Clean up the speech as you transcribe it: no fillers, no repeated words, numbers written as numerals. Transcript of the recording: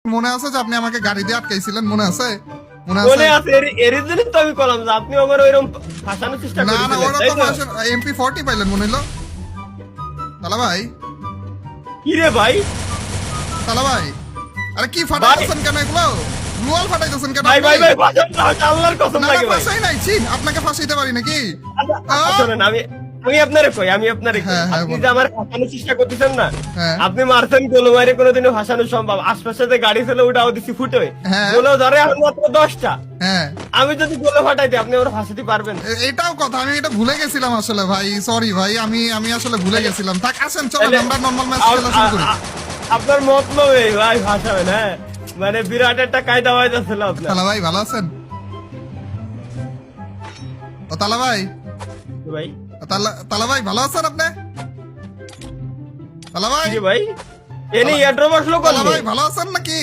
মনে আছে যে আপনি আমাকে গাড়ি দিয়ে আটকাইছিলেন, মনে আছে? মনে আছে, এর জন্য তো আমি বললাম যে আপনি আমার ওইরকম ফাঁসানোর চেষ্টা না না, করেছিলেন, ওরা তাই তো তো? MP40 পাইলেন মনে হলো। তালা ভাই, কি রে ভাই? তালা ভাই, আরে কি ফাটাইতেছেন কেন এগুলো? গ্লুয়াল ফাটাইতেছেন কেন? ভাই ভাই ভাই ফাঁসান না, আল্লাহর কসম না লাগে ভাই। ফাঁসাই নাই, ছি, আপনাকে ফাঁসাইতে পারি নাকি? শোনেন, আমি আপনারে কই, হ্যাঁ, হ্যাঁ, আপনি বলুন। যে আমার ফাঁসানোর চেষ্টা করতেছেন না, হ্যাঁ। আপনি মারছেন গোলো মারে, কোনোদিনও ফাঁসানো সম্ভব? আশপাশে যে গাড়ি ছিল ওটাও দিছি ফুটে, হ্যাঁ। গোলো ধরে এখন মাত্র 10টা। হ্যাঁ, আমি যদি গোলো ফাটাই দিই, আপনি আমার ফাঁসাতে পারবেন? এটাও কথা, আমি এটা ভুলে গেছিলাম আসলে ভাই, সরি ভাই, আমি আসলে ভুলে গেছিলাম। থাক, আসেন চলেন তাহলে আমরা নরমাল ম্যাচ খেলা শুরু করি। আপনার মতলব এই ভাই ফাঁসাবেন? হ্যাঁ, মানে বিরাট একটা কায়দা হয়ে যাচ্ছিল আপনার। তালা ভাই ভালো আছেন? ও তালা ভাই, ভাই তালা ভাই ভালো আছেন আপনি? তালা ভাই, কি রে ভাই, এনে এয়ারড্রপ আসলো তালা কোন? ভাই ভালো আছেন নাকি?